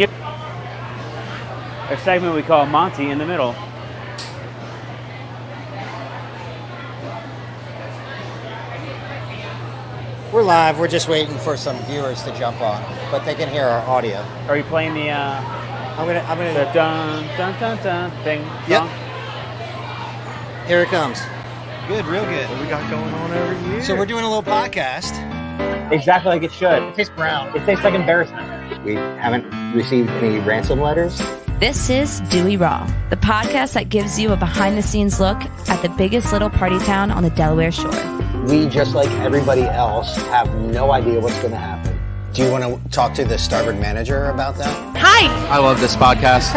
skip a segment we call Monty in the Middle. We're live. We're just waiting for some viewers to jump on, but they can hear our audio. Are you playing the I'm gonna the dun dun dun dun thing? Yep. Song? Here it comes. Good, real good. What we got going on over here? So we're doing a little podcast. Exactly like it should. It tastes brown. It tastes like embarrassment. We haven't received any ransom letters. This is Dewey Raw, the podcast that gives you a behind-the-scenes look at the biggest little party town on the Delaware Shore. We, just like everybody else, have no idea what's going to happen. Do you want to talk to the Starboard manager about that? Hi! I love this podcast.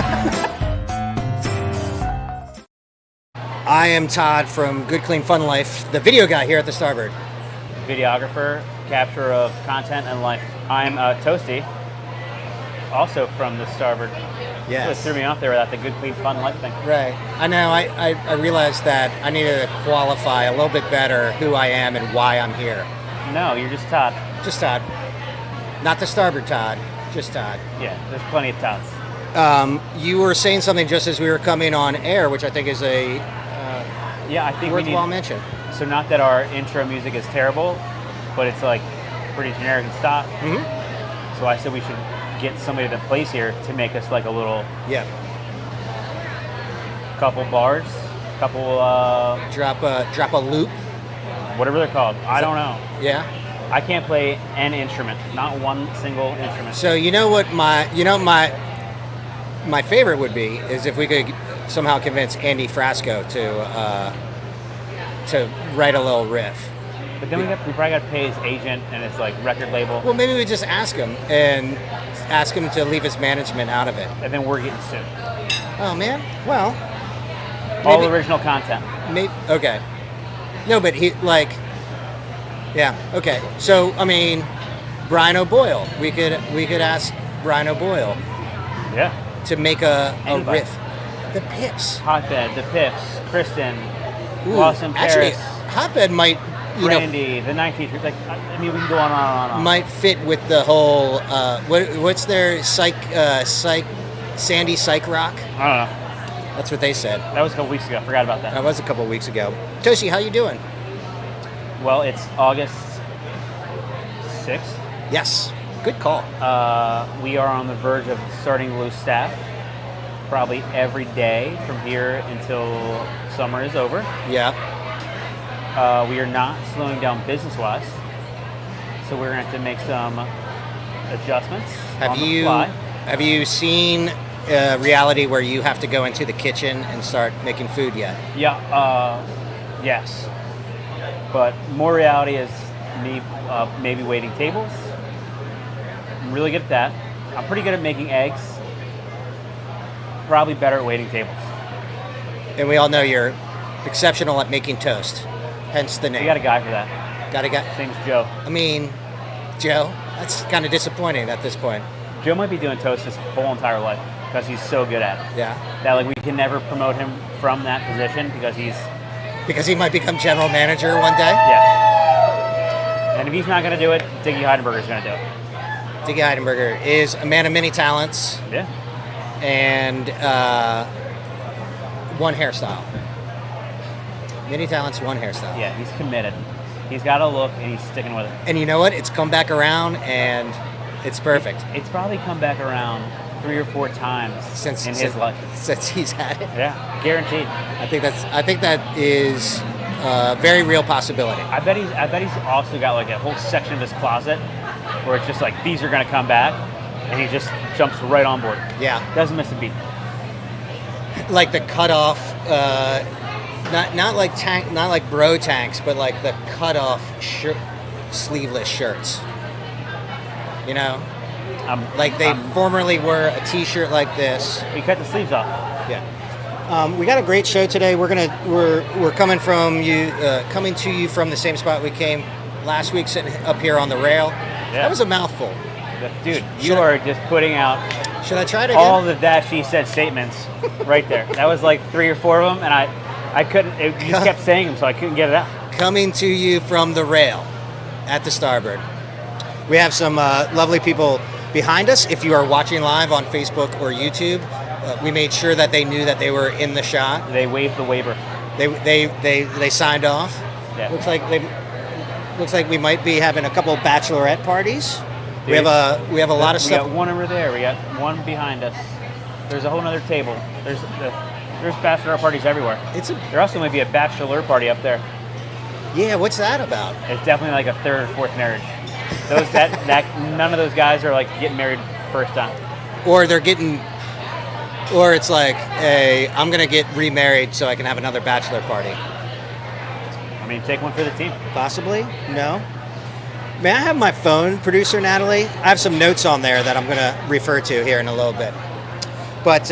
I am Todd from Good Clean Fun Life, the video guy here at the Starboard. Videographer, capture of content and life. I'm Toastie, also from the Starboard. Yes. It threw me off there without the Good Clean Fun Life thing. Right. I know. I realized that I needed to qualify a little bit better who I am and why I'm here. No, you're just Todd. Just Todd. Not the Starboard Todd. Just Todd. Yeah, there's plenty of Todds. You were saying something just as we were coming on air, which I think is a Yeah, I think worthwhile we need. mention. So not that our intro music is terrible, but it's like pretty generic and stock. Mm-hmm. So I said we should get somebody to place here to make us like a little Yeah. couple bars, couple Drop a loop. whatever they're called. I don't know. Yeah. I can't play an instrument, not one single instrument. So you know what my favorite would be is if we could somehow convince Andy Frasco to write a little riff. But then we probably got to pay his agent and his like record label, Well, maybe we just ask him to leave his management out of it. and then we're getting sued. Oh man. Well. All maybe- original content. Okay. No, but yeah. Okay. So I mean, Brian O'Boyle. We could ask Brian O'Boyle Yeah. to make a Anybody. riff. The Pips. Hotbed, the Pips, Kristen, Ooh, Lost in actually, Paris, Hotbed might Randy, the 19th. Like, I mean, we can go on and on and on. might fit with the whole what's their Sandy Psych Rock? I don't know. That's what they said. That was a couple weeks ago. I forgot about that. That was a couple weeks ago. Toshi, how you doing? Well, it's August 6th. Yes. Good call. We are on the verge of starting to lose staff probably every day from here until summer is over. Yeah. We are not slowing down business-wise, so we're going to have to make some adjustments on the fly. Have you seen reality where you have to go into the kitchen and start making food yet? Yeah, yes. But more reality is me maybe waiting tables. I'm really good at that. I'm pretty good at making eggs. Probably better at waiting tables. And we all know you're exceptional at making toast, hence the name. We got a guy for that. Got a guy. His name's Joe. I mean, Joe, that's kind of disappointing at this point. Joe might be doing toast his whole entire life because he's so good at it. Yeah. That like we can never promote him from that position because he's Because he might become general manager one day. yeah. And if he's not going to do it, Diggy Heidenberger's going to do it. Diggy Heidenberger is a man of many talents Yeah. and one hairstyle. Many talents, one hairstyle. Yeah, he's committed. He's got a look and he's sticking with it. And you know what? It's come back around and it's perfect. It's probably come back around 3 or 4 times in his life. Since he's had it. Yeah, guaranteed. I think that is a very real possibility. I bet he's also got like a whole section of his closet where it's just like these are going to come back, and he just jumps right on board. Yeah. Doesn't miss a beat. Like the cutoff, not like bro tanks, but like the cutoff sleeveless shirts. You know, like they formerly were a T-shirt like this. He cut the sleeves off. Yeah. We got a great show today. We're coming to you from the same spot we came last week, sitting up here on the rail. Yeah. That was a mouthful. Dude, you are just putting out Should I try it again? all the that she said statements right there. That was like 3 or 4 of them, and I couldn't. You just kept saying them, so I couldn't get it out. Coming to you from the rail at the Starboard. We have some lovely people behind us, if you are watching live on Facebook or YouTube, we made sure that they knew that they were in the shot. They waived the waiver. They signed off. Yeah. Looks like we might be having a couple bachelorette parties. We have a lot of We stuff. got one over there. We got one behind us. There's a whole other table. There's bachelorette parties everywhere. There also might be a bachelor party up there. Yeah, what's that about? It's definitely like a third or fourth marriage. None of those guys are like getting married first time. Or it's like, hey, I'm gonna get remarried so I can have another bachelor party. I mean, take one for the team. Possibly? No. May I have my phone, producer Natalie? I have some notes on there that I'm gonna refer to here in a little bit. But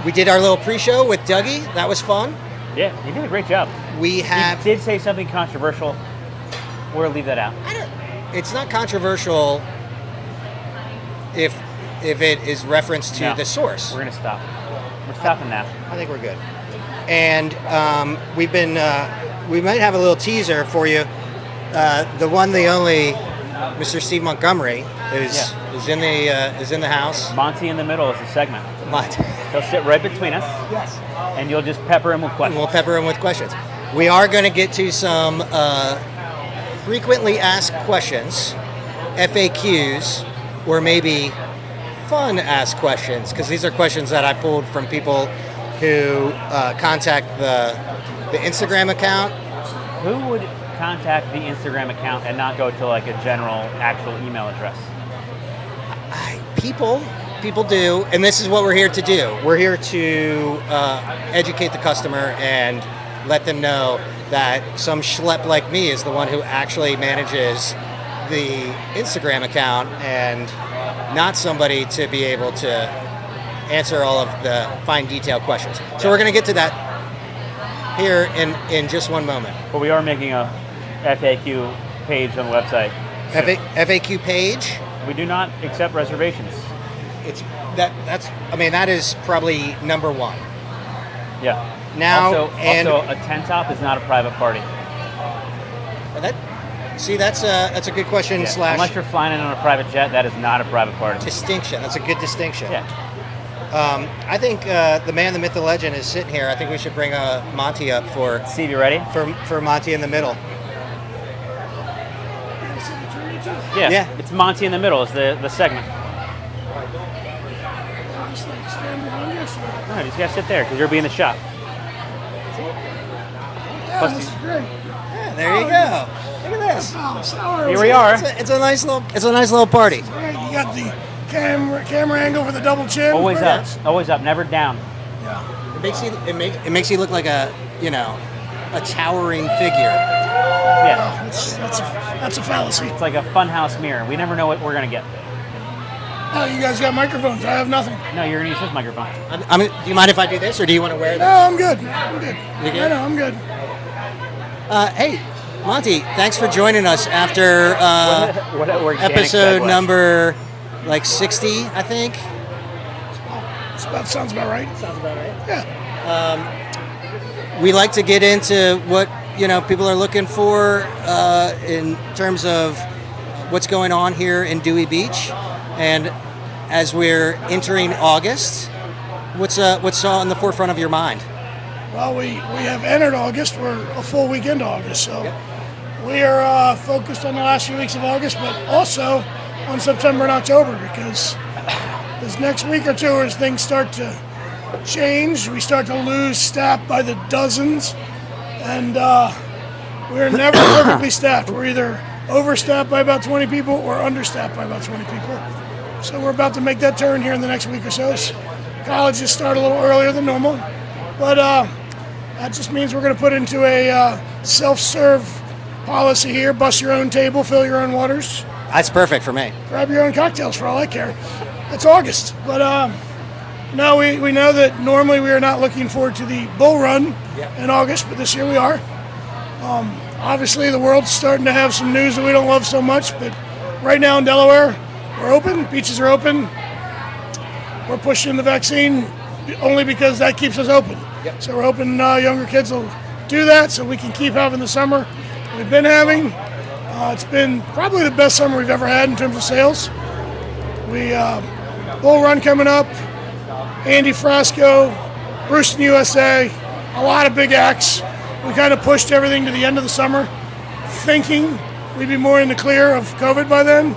we did our little pre-show with Dougie. That was fun. Yeah, you did a great job. We You did say something controversial. We'll leave that out. It's not controversial if it is reference to the source. We're gonna stop. We're stopping now. I think we're good. And we might have a little teaser for you. The one, the only, Mr. Steve Montgomery is in the house. Monty in the middle is the segment. Monty. He'll sit right between us. Yes. And you'll just pepper him with questions. We'll pepper him with questions. We are going to get to some frequently asked questions, FAQs, or maybe fun asked questions, because these are questions that I pulled from people who contact the Instagram account. Who would contact the Instagram account and not go to like a general actual email address? People do, and this is what we're here to do. We're here to educate the customer and let them know that some schlep like me is the one who actually manages the Instagram account and not somebody to be able to answer all of the fine detailed questions. So we're going to get to that here in just one moment. But we are making a FAQ page on the website. FAQ page? We do not accept reservations. That is probably number one. Yeah. Now also a tent top is not a private party. That's a good question. Yeah. Unless you're flying in on a private jet, that is not a private party. Distinction. That's a good distinction. Yeah. I think the man, the myth, the legend is sitting here. I think we should bring Monty up for. Steve, you ready? For Monty in the middle. Yeah. It's Monty in the middle. It's the segment. No, you just gotta sit there because you'll be in the shot. Yeah, this is great. Yeah, there you go. Look at this. Here we are. It's a nice little party. Great. You got the camera angle for the double chin. Always up. Always up. Never down. Yeah. It makes you look like a towering figure. Yeah. That's a fallacy. It's like a funhouse mirror. We never know what we're gonna get. Oh, you guys got microphones. I have nothing. No, you're gonna use this microphone. Do you mind if I do this, or do you want to wear this? No, I'm good. You good? No, I'm good. Hey, Monty, thanks for joining us after What a organic episode segue. number 60, I think. Sounds about right. Sounds about right. Yeah. We like to get into what people are looking for in terms of what's going on here in Dewey Beach, and as we're entering August, what's on the forefront of your mind? Well, we have entered August. We're a full week into August, so we are focused on the last few weeks of August, but also on September and October, because this next week or two, as things start to change, we start to lose staff by the dozens, and we're never perfectly staffed. We're either overstaffed by about 20 people or understaffed by about 20 people. So we're about to make that turn here in the next week or so. Colleges start a little earlier than normal, but that just means we're going to put into a self-serve policy here. Bust your own table, fill your own waters. That's perfect for me. Grab your own cocktails for all I care. It's August, but no, we know that normally we are not looking forward to the bull run in August, but this year we are. Obviously, the world's starting to have some news that we don't love so much, but right now in Delaware, we're open. Beaches are open. We're pushing the vaccine only because that keeps us open. So we're hoping younger kids will do that so we can keep having the summer we've been having. It's been probably the best summer we've ever had in terms of sales. We Bull Run coming up, Andy Frasco, Bruce in USA, a lot of big acts. We kind of pushed everything to the end of the summer, thinking we'd be more in the clear of COVID by then.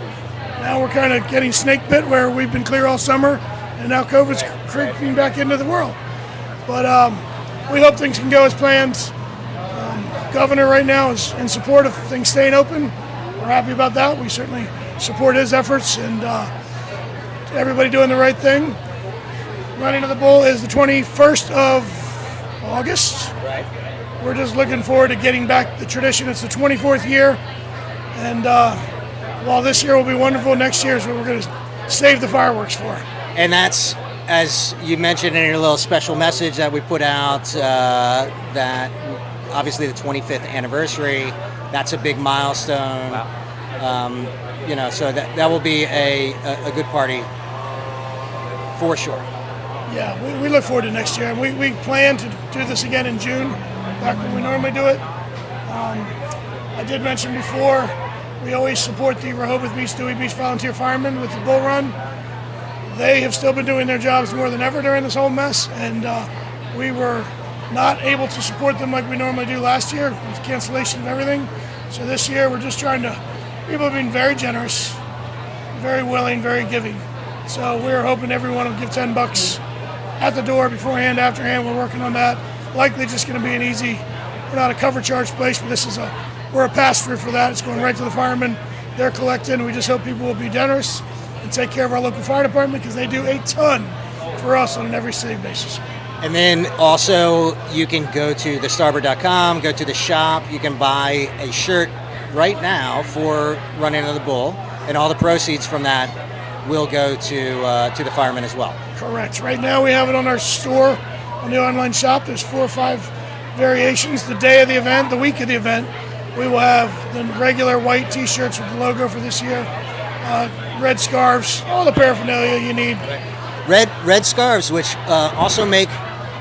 Now we're kind of getting snake bit where we've been clear all summer, and now COVID's creeping back into the world. But we hope things can go as planned. Governor right now is in support of things staying open. We're happy about that. We certainly support his efforts, and everybody doing the right thing. Running of the Bull is the 21st of August. Right. We're just looking forward to getting back the tradition. It's the 24th year, and while this year will be wonderful, next year is what we're going to save the fireworks for. And that's, as you mentioned in your little special message that we put out, that obviously the 25th anniversary, that's a big milestone. Wow. So that will be a good party for sure. Yeah, we look forward to next year. We plan to do this again in June, back when we normally do it. I did mention before, we always support the Rehoboth Beach, Dewey Beach Volunteer Firemen with the Bull Run. They have still been doing their jobs more than ever during this whole mess, and we were not able to support them like we normally do last year with cancellation of everything. So this year we're just trying to, people have been very generous, very willing, very giving. So we're hoping everyone will give $10 at the door, beforehand, afterhand. We're working on that. Likely just going to be an easy, we're not a cover charge place, but we're a pass-through for that. It's going right to the firemen. They're collecting. We just hope people will be generous and take care of our local fire department, because they do a ton for us on an every city basis. And then also you can go to thestarboard.com, go to the shop. You can buy a shirt right now for Running of the Bull, and all the proceeds from that will go to the firemen as well. Correct. Right now we have it on our store, on the online shop. There's 4 or 5 variations. The day of the event, the week of the event, we will have the regular white T-shirts with the logo for this year, red scarves, all the paraphernalia you need. Red scarves, which also make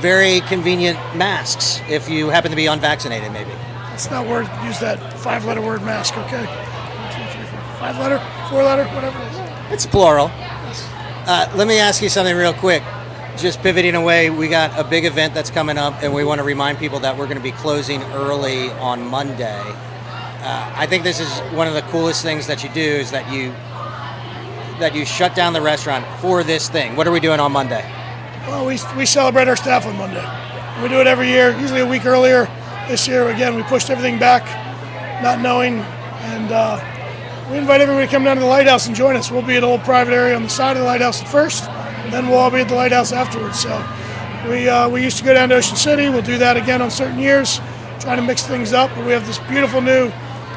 very convenient masks if you happen to be unvaccinated, maybe. Let's not use that 5-letter word mask, okay? 1, 2, 3, 4, 5-letter, 4-letter, whatever it is. It's plural. Let me ask you something real quick. Just pivoting away, we got a big event that's coming up, and we want to remind people that we're going to be closing early on Monday. I think this is one of the coolest things that you do, is that you shut down the restaurant for this thing. What are we doing on Monday? Well, we celebrate our staff on Monday. We do it every year, usually a week earlier. This year, again, we pushed everything back, not knowing, and we invite everybody to come down to the lighthouse and join us. We'll be at a little private area on the side of the lighthouse at first, and then we'll all be at the lighthouse afterwards. So we used to go down to Ocean City. We'll do that again on certain years, trying to mix things up. But we have this beautiful new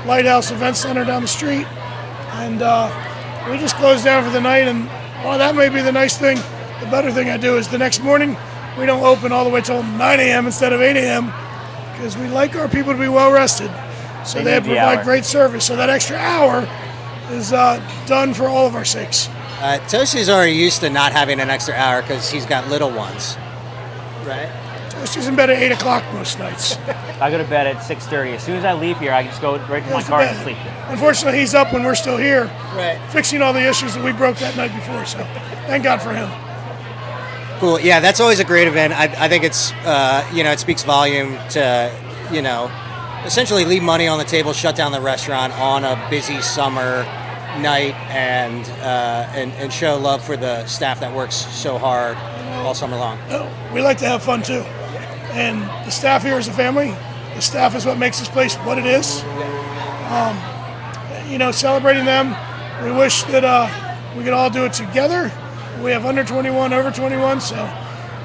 lighthouse event center down the street, and we just closed down for the night. And while that may be the nice thing, the better thing I do is the next morning we don't open all the way till 9 a.m. instead of 8 a.m. because we like our people to be well rested. So they provide great service. So that extra hour is done for all of our sakes. Toastie's already used to not having an extra hour because he's got little ones, right? Toastie's in bed at 8 o'clock most nights. I go to bed at 6:30. As soon as I leave here, I can just go right to my car and sleep. Unfortunately, he's up when we're still here, right, fixing all the issues that we broke that night before. So thank God for him. Cool. Yeah, that's always a great event. I think it's, it speaks volume to, essentially leave money on the table, shut down the restaurant on a busy summer night, and show love for the staff that works so hard all summer long. We like to have fun too, and the staff here is a family. The staff is what makes this place what it is. Celebrating them. We wish that we could all do it together. We have under 21, over 21, so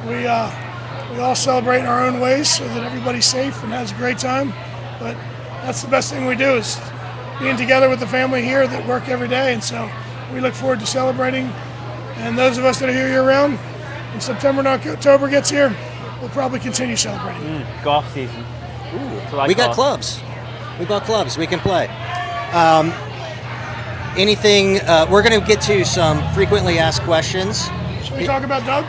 we all celebrate in our own ways so that everybody's safe and has a great time. But that's the best thing we do, is being together with the family here that work every day. And so we look forward to celebrating. And those of us that are here year-round, when September and October gets here, we'll probably continue celebrating. Golf season. Ooh, we got clubs. We bought clubs. We can play. Anything? We're going to get to some frequently asked questions. Should we talk about Doug?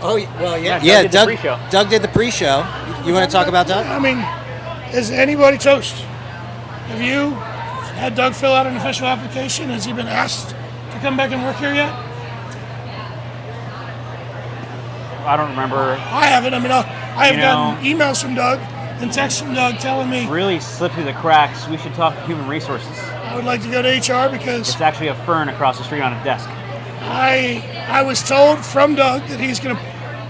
Oh, well, yeah. Doug did the pre-show. You want to talk about Doug? I mean, is anybody toast? Have you had Doug fill out an official application. Has he been asked to come back and work here yet? I don't remember. I haven't. I mean, I have gotten emails from Doug and texts from Doug telling me Really slipped through the cracks. We should talk to human resources. I would like to go to HR because It's actually a fern across the street on a desk. I was told from Doug that he's going to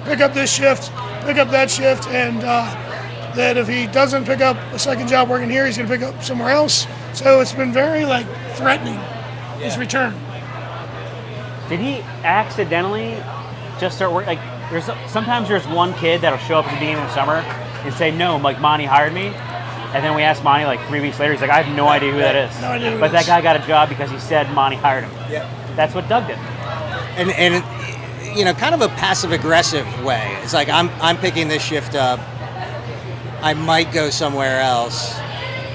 pick up this shift, pick up that shift, and that if he doesn't pick up a second job working here, he's going to pick up somewhere else. So it's been very threatening, his return. Did he accidentally just start working? Sometimes there's one kid that'll show up at the beginning of the summer and say, no, Monty hired me. And then we asked Monty 3 weeks later, he's like, I have no idea who that is. No idea who but it that is. guy got a job because he said Monty hired him. Yeah. That's what Doug did. And kind of a passive aggressive way. It's like I'm picking this shift up. I might go somewhere else.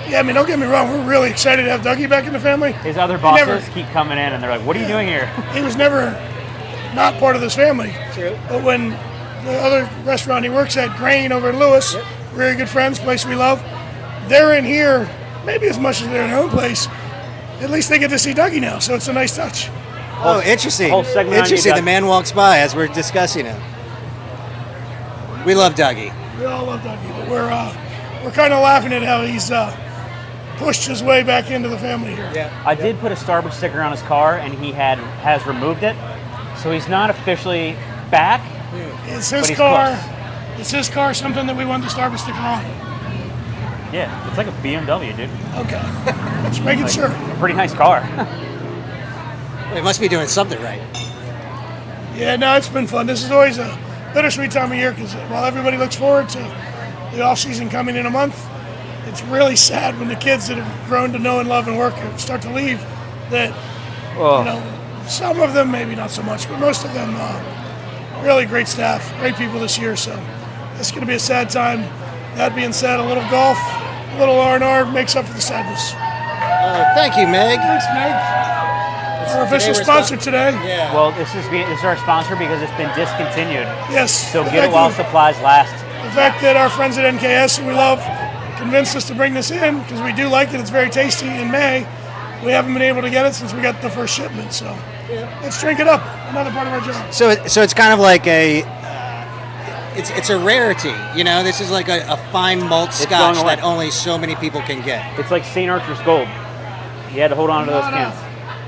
Yeah, I mean, don't get me wrong. We're really excited to have Dougie back in the family. His other bosses keep coming in and they're like, what are you doing here? He was never not part of this family. True. But when the other restaurant he works at, Grain over in Lewis, very good friends, place we love, they're in here maybe as much as they're in their own place. At least they get to see Dougie now, so it's a nice touch. Oh, interesting. whole segment on you, Interesting. The Doug. man walks by as we're discussing him. We love Dougie. We all love Dougie, but we're kind of laughing at how he's pushed his way back into the family here. Yeah. I did put a Starbucks sticker on his car and he has removed it. So he's not officially back. Is But his he's car? Is his car something that we want the Starbucks sticker on? Yeah, it's like a BMW, dude. Okay, just making sure. A pretty nice car. It must be doing something right. Yeah, no, it's been fun. This is always a bittersweet time of year because while everybody looks forward to the off season coming in a month, it's really sad when the kids that have grown to know and love and work start to leave. That some of them maybe not so much, but most of them really great staff, great people this year. So it's going to be a sad time. That being said, a little golf, a little R&R makes up for the sadness. Thank you, Meg. Thanks, Meg. Our official sponsor today. Yeah. Well, this is our sponsor because it's been discontinued. Yes. So the get it fact while that- supplies last. The fact that our friends at NKS, who we love, convinced us to bring this in because we do like it. It's very tasty in May. We haven't been able to get it since we got the first shipment. So let's drink it up. Another part of our job. So it's kind of like it's a rarity. This is like a fine malt scotch going away. that only so many people can get. It's like St. Archer's Gold. You had to hold on to those cans.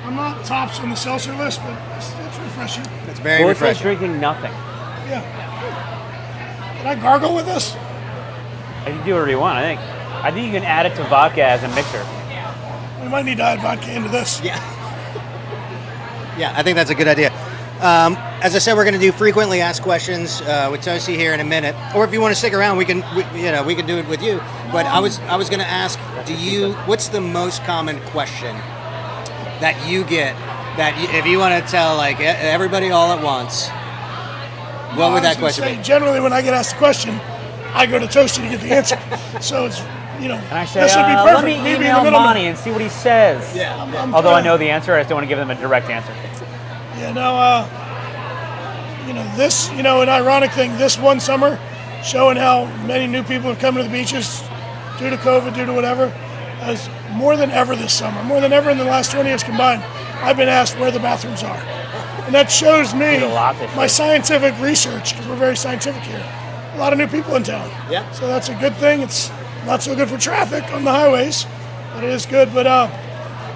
I'm not tops on the seltzer list, but it's refreshing. It's very Well, it's like refreshing. drinking nothing. Yeah. Can I gargle with this? You can do whatever you want, I think. I think you can add it to vodka as a mixer. We might need to add vodka into this. Yeah. Yeah, I think that's a good idea. As I said, we're going to do frequently asked questions with Toastie here in a minute. Or if you want to stick around, we can do it with you. But I was going to ask, what's the most common question that you get that if you want to tell everybody all at once, what would that question be? Generally, when I get asked a question, I go to Toastie to get the answer. So it's, And I say, this would be let perfect. me being the email middleman. Monty and see what he says. Yeah. Although I know the answer, I just don't want to give them a direct answer. Yeah, no, an ironic thing, this one summer, showing how many new people have come to the beaches due to COVID, due to whatever, as more than ever this summer, more than ever in the last 20 years combined, I've been asked where the bathrooms are. And that shows me There's a lot this my year. scientific research, because we're very scientific here. A lot of new people in town. Yeah. So that's a good thing. It's not so good for traffic on the highways, but it is good. But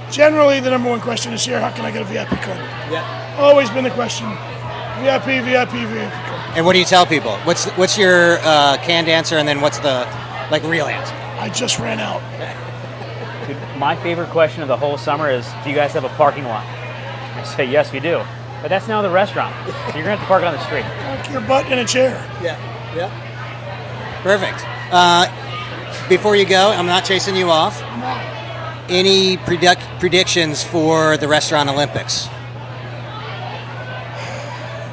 generally, the number one question is here, how can I get a VIP card? Yeah. Always been the question. VIP card. And what do you tell people? What's your canned answer, and then what's the real answer? I just ran out. Dude, my favorite question of the whole summer is, do you guys have a parking lot? I say, yes, we do. But that's now the restaurant. So you're going to have to park on the street. Park your butt in a chair. Yeah. Yeah. Perfect. Before you go, I'm not chasing you off. I'm out. Any predictions for the Restaurant Olympics?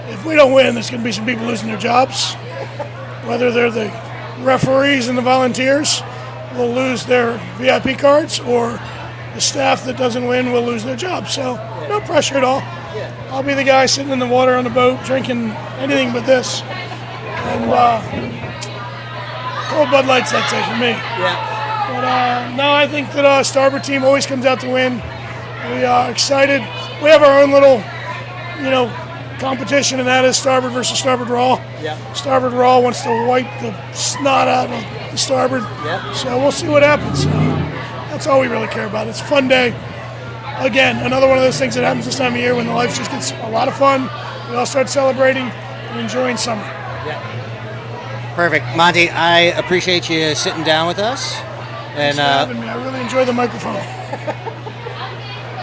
If we don't win, there's going to be some people losing their jobs. Whether they're the referees and the volunteers will lose their VIP cards, or the staff that doesn't win will lose their jobs. So no pressure at all. I'll be the guy sitting in the water on the boat drinking anything but this. And cold Bud Lights, I'd say, for me. Yeah. But no, I think that Starboard team always comes out to win. We are excited. We have our own little, competition, and that is Starboard versus Starboard Raw. Yeah. Starboard Raw wants to wipe the snot out of the Starboard. Yeah. So we'll see what happens. That's all we really care about. It's a fun day. Again, another one of those things that happens this time of year when the life just gets a lot of fun. We all start celebrating and enjoying summer. Perfect. Monty, I appreciate you sitting down with us. Thanks for having me. I really enjoy the microphone.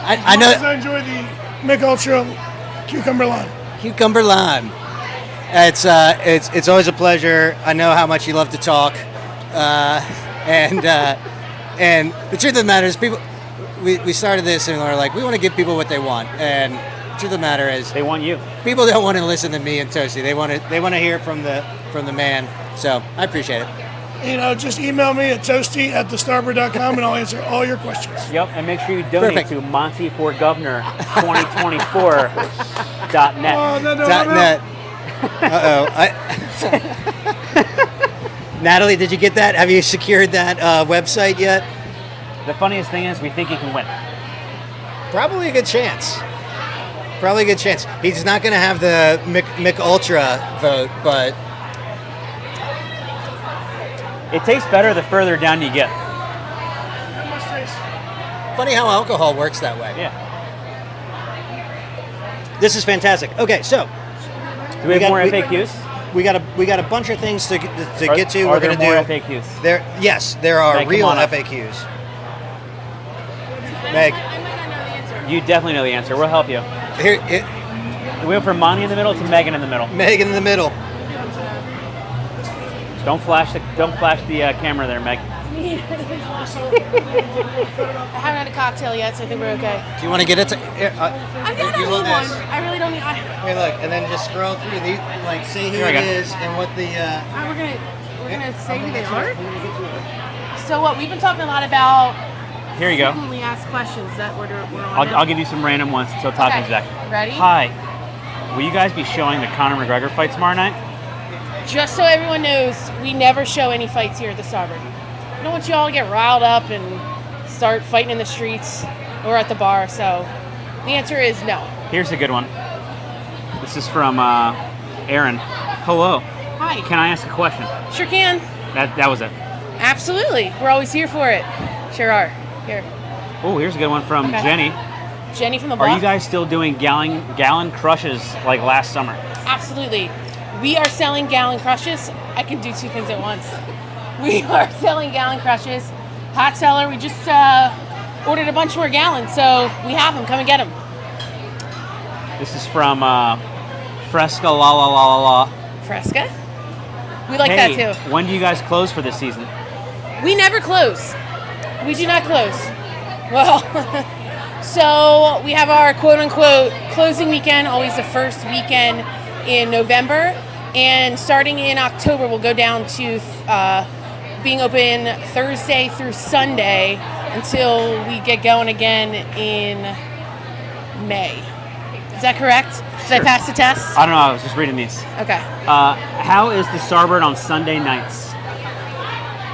I know. I enjoy the Mick Ultra Cucumber Lime. Cucumber lime. It's always a pleasure. I know how much you love to talk, and the truth of the matter is, people. We started this and we're like, we want to give people what they want, and the truth of the matter is, They want you. people don't want to listen to me and Toastie. They want to hear from the man. So I appreciate it. Just email me at toastie@thestarboard.com and I'll answer all your questions. Yep, and make sure you donate Perfect. to montyforgovernor2024.net. Oh, no, .net. Natalie, did you get that? Have you secured that website yet? The funniest thing is we think he can win. Probably a good chance. He's not going to have the Mick Ultra vote, but It tastes better the further down you get. funny how alcohol works that way. Yeah. This is fantastic. Okay, so Do we have more FAQs? we got a bunch of things to get to. Are We're there going to more do FAQs? there are Meg, come real on up. FAQs. Meg, You definitely know the answer. We'll help you. here, We went from Monty in the middle to Megan in the middle. Meg in the middle. Don't flash the camera there, Meg. I haven't had a cocktail yet, so I think we're okay. Do you want to get it to? I don't you need want one. this? I really don't need. Here, look, and then just scroll through these, like, say who Here we it go. is and what the. We're gonna say who they are. So what we've been talking a lot about. Here you go. Frequently asked questions that we're on. I'll give you some random ones until Todd comes back. Ready? Hi. Will you guys be showing the Conor McGregor fight tomorrow night? Just so everyone knows, we never show any fights here at the Starboard. We don't want you all to get riled up and start fighting in the streets or at the bar. So the answer is no. Here's a good one. This is from Aaron. Hello. Hi. Can I ask a question? Sure can. That was it. Absolutely. We're always here for it. Sure are. Here. Oh, here's a good one from Okay. Jenny. Jenny from the Are block. you guys still doing gallon crushes like last summer? Absolutely. We are selling gallon crushes. I can do two things at once. We are selling gallon crushes. Hot seller. We just ordered a bunch more gallons, so we have them. Come and get them. This is from Fresca La La La La La. Fresca. We like Hey, that too. when do you guys close for this season? We never close. We do not close. Well, so we have our quote-unquote closing weekend, always the first weekend in November, and starting in October, we'll go down to being open Thursday through Sunday until we get going again in May. Is that correct? Did I pass the test? I don't know. I was just reading these. Okay. How is the Starboard on Sunday nights?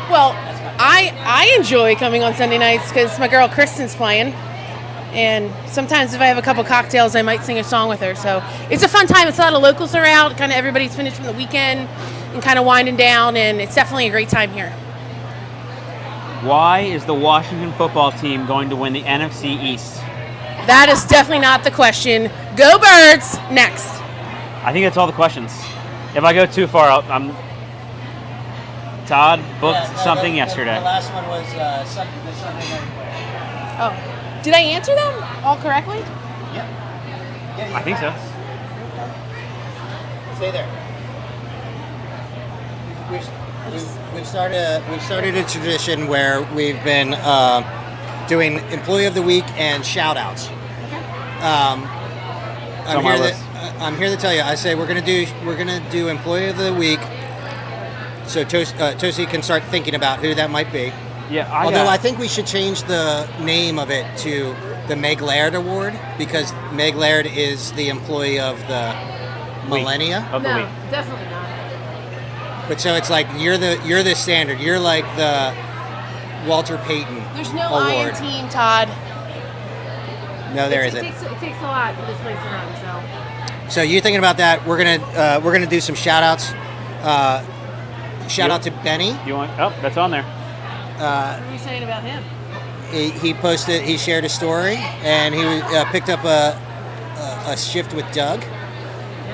Well, I enjoy coming on Sunday nights because my girl Kristen's playing. And sometimes if I have a couple cocktails, I might sing a song with her. So it's a fun time. It's a lot of locals are out. Kind of everybody's finished from the weekend and kind of winding down. And it's definitely a great time here. Why is the Washington football team going to win the NFC East? That is definitely not the question. Go Birds! Next. I think that's all the questions. If I go too far, Todd booked something yesterday. The last one was Sunday night. Oh. Did I answer them all correctly? Yeah, I think so. Stay there. We've started a tradition where we've been doing Employee of the Week and shout outs. I'm here to tell you. I say we're gonna do Employee of the Week, so Toastie can start thinking about who that might be. Yeah, I think we should change the name of it to the Meg Laird Award because Meg Laird is the employee of the millennia. Of the week. Definitely not. But so it's like you're the standard. You're like the Walter Payton There's no I in award. team, Todd. No, there It isn't. takes a lot for this place to run, so. So you're thinking about that? We're gonna do some shout outs. Shout out to Benny. You want? Oh, that's on there. What are we saying about him? He shared a story, and he picked up a shift with Doug,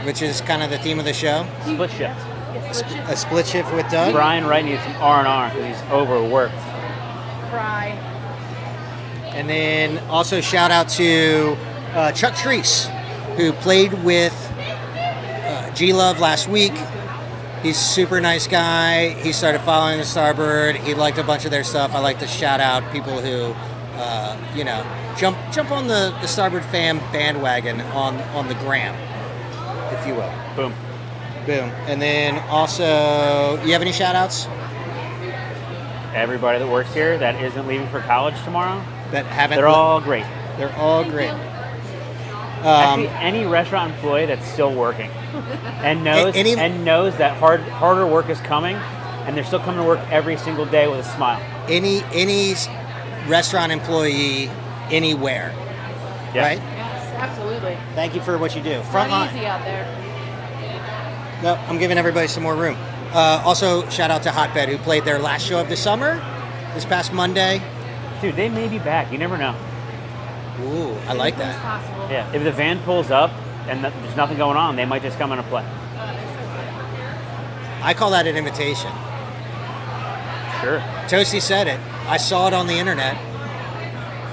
which is kind of the theme of the show. Split shift. A split shift with Doug. Brian Wright needs some R&R because he's overworked. Cry. And then also shout out to Chuck Treese, who played with G-Love last week. He's a super nice guy. He started following the Starbird. He liked a bunch of their stuff. I like to shout out people who, jump on the Starbird fam bandwagon on the gram, if you will. Boom. Boom. And then also, you have any shout outs Everybody that works here that isn't leaving for college tomorrow, that haven't? they're all great. They're all great. Actually, any restaurant employee that's still working and knows that harder work is coming, and they're still coming to work every single day with a smile. Any restaurant employee anywhere, Yeah. right? Yes, absolutely. Thank you for what you do. It's not Frontline. easy out there. No, I'm giving everybody some more room. Also, shout out to Hotbed, who played their last show of the summer this past Monday. Dude, they may be back. You never know. Ooh, I like Anything's that. possible. Yeah. If the van pulls up and there's nothing going on, they might just come in and play. I call that an invitation. Sure. Toastie said it. I saw it on the internet.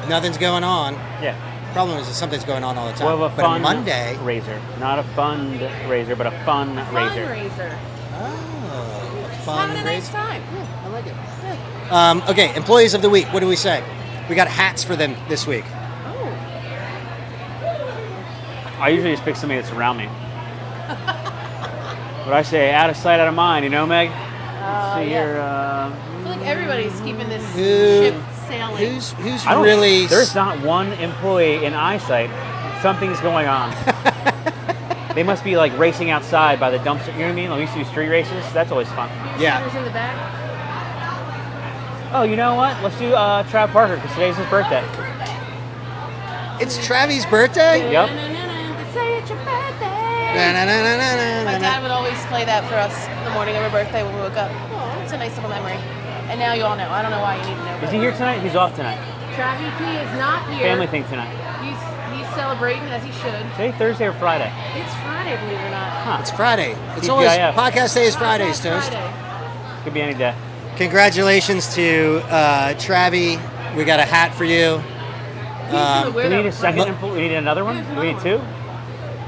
Nothing's going on. Yeah. Problem is that something's going on all the time. We'll have a but fun Monday. raiser. Not a fundraiser, but a fun raiser. Fundraiser. Oh, a fun Having a nice time. I like it. Okay, employees of the week. What do we say? We got hats for them this week. Oh. I usually just pick somebody that's around me. But I say, out of sight, out of mind, you know, Meg? So yeah. you're, I feel like everybody's keeping this Who- ship sailing. Who's I don't, really? There's not one employee in eyesight. Something's going on. They must be like racing outside by the dumpster. You know what I mean? Like we used to do street races. That's always fun. Yeah. Shooters in the back. Oh, you know what? Let's do Trav Parker because today's his birthday. It's Travi's birthday. Yep. Say it's your birthday. My Na-na-na-na-na-na. dad would always play that for us the morning of her birthday when we woke up. Oh, it's a nice little memory. And now you all know. I don't know why you need to know. Is he here tonight? He's off tonight. Travis P is not here. Family thing tonight. He's celebrating as he should. Today, Thursday or Friday? It's Friday, believe it or not. Huh. It's Friday. It's TGIF. always podcast day is Fridays, Podcast Toast. Friday. Could be any day. Congratulations to Travi. We got a hat for you. He's gonna wear Do we need that a second? Mo- We need another one? Do we need two?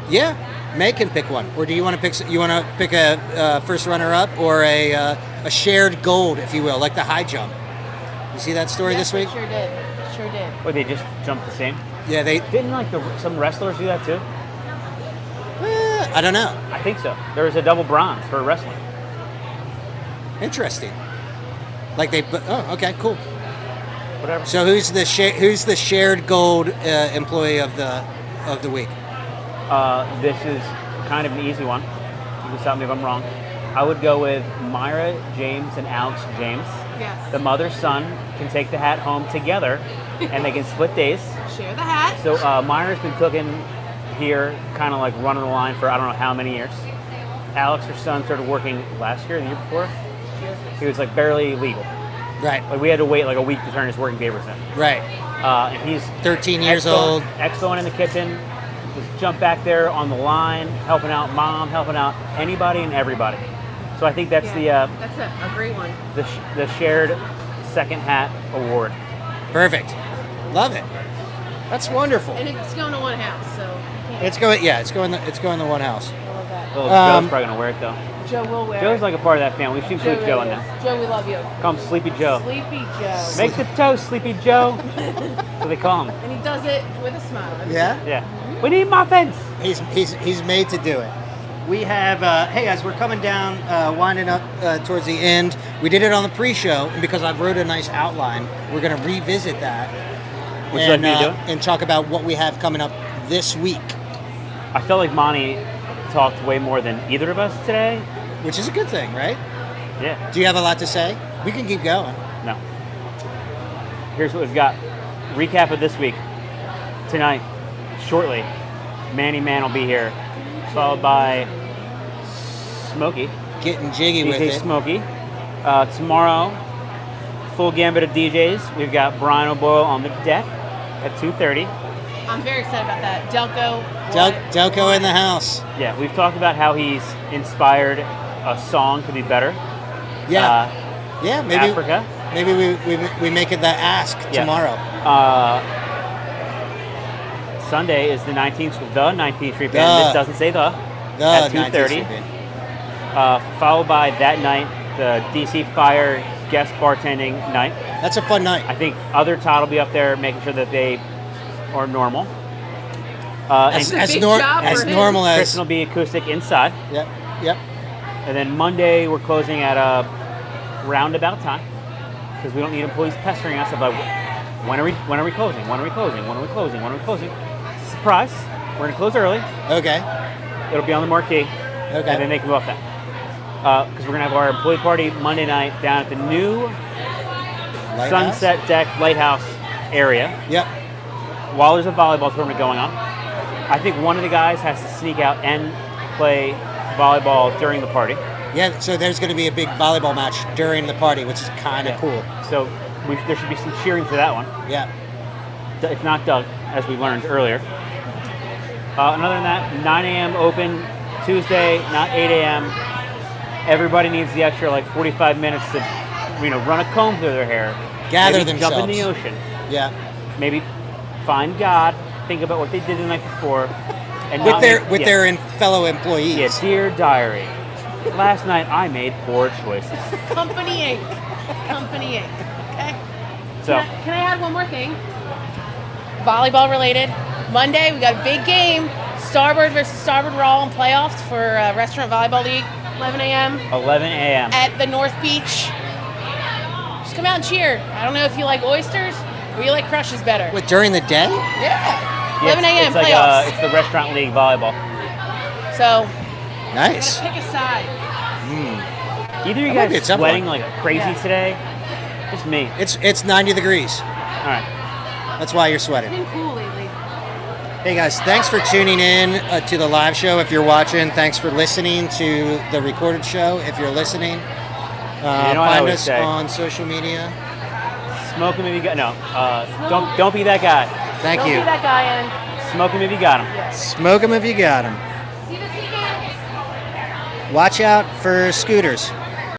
Yeah, Meg can pick one. Or do you want to pick? You want to pick a first runner-up or a shared gold, if you will, like the high jump? You see that story Yes, this week? Sure did. Sure did. Or they just jumped the same? Yeah, they. Didn't like some wrestlers do that too? I don't know. I think so. There was a double bronze for wrestling. Interesting. Like they. Oh, okay, cool. Whatever. So who's the shared gold employee of the week? This is kind of an easy one. You can stop me if I'm wrong. I would go with Myra James and Alex James. Yes. The mother-son can take the hat home together, and they can split days. Share the hat. So Myra's been cooking here, kind of like running the line for I don't know how many years. Alex, her son, started working last year, the year before. He was like barely legal. Right. Like we had to wait like a week to turn his working papers in. Right. And he's 13 years old. Expoing in the kitchen, just jump back there on the line, helping out mom, helping out anybody and everybody. So I think that's That's a great one. the shared second hat award. Perfect. Love it. That's wonderful. And it's going to one house, so you can't. It's going. Yeah, it's going to one house. I love that. Well, Joe's probably gonna wear it though. Joe will wear Joe's it. like a part of that family. We've seen Sleepy Joe in really there. is. Joe, we love you. Call him Sleepy Joe. Sleepy Joe. Make the toast, Sleepy Joe. So they call him. And he does it with a smile. Yeah. Yeah. We need muffins. He's made to do it. We have, hey guys, we're coming down, winding up towards the end. We did it on the pre-show, and because I wrote a nice outline, we're going to revisit that Would you like me to do it? and talk about what we have coming up this week, I felt like Monty talked way more than either of us today. which is a good thing, right? Yeah. Do you have a lot to say? We can keep going. No. here's what we've got. Recap of this week. Tonight, shortly, Manny Man will be here, followed by Smokey. Getting jiggy with DJ it. Smokey. Tomorrow, full gambit of DJs. We've got Brian O'Boyle on the deck at 2:30. I'm very excited about that. Delco. Delco in the house. Yeah, we've talked about how he's inspired a song to be better. Yeah. Yeah, maybe Africa. Maybe we make it the ask Yeah. tomorrow. Sunday is the 19th Street Band. This doesn't say the. The at 19th 2:30. Street Band. Followed by that night, the DC Fire guest bartending night. That's a fun night. I think other Todd will be up there making sure that they are normal. As big job for him. normal as. Kristen will be acoustic inside. Yep. And then Monday, we're closing at a roundabout time because we don't need employees pestering us about when are we closing? When are we closing? When are we closing? When are we closing? Surprise! We're gonna close early. Okay. It'll be on the marquee. Okay. And then they can go off that. Because we're gonna have our employee party Monday night down at the new Lighthouse? Sunset Deck Lighthouse area. Yep. While there's a volleyball tournament going on, I think one of the guys has to sneak out and play volleyball during the party. Yeah. So there's going to be a big volleyball match during the party, which is kind of cool. So there should be some cheering for that one. Yeah. It's not Doug, as we learned earlier. Other than that, 9 a.m. open Tuesday, not 8 a.m. Everybody needs the extra 45 minutes to, run a comb through their hair, Gather maybe themselves. jump in the ocean, Yeah. maybe find God, think about what they did the night before, and With not their make- with yeah. their fellow employees. Yeah, dear diary. Last night I made poor choices. Company Inc. Company Inc. Okay. So Can I add one more thing? Volleyball related. Monday, we got a big game. Starboard versus Starboard Raw in playoffs for Restaurant Volleyball League. 11 a.m. 11 a.m. at the North Beach. Just come out and cheer. I don't know if you like oysters or you like crushes better. What, during the day? Yeah. Yeah, 11 a.m. It's like playoffs. it's the Restaurant League volleyball. So, Nice. pick a side. Either you That might be a guys tough sweating one. like crazy Yeah. today? Just me. It's 90 degrees. All right. That's why you're It's sweating. been cool lately. Hey guys, thanks for tuning in to the live show. If you're watching, thanks for listening to the recorded show. If you're listening, You know what I find always us say. on social media. Smoke him if you got no. Don't be that guy. Thank Don't you. be that guy in. Smoke him if you got him. Smoke them if you got them. See you this weekend. Watch out for scooters.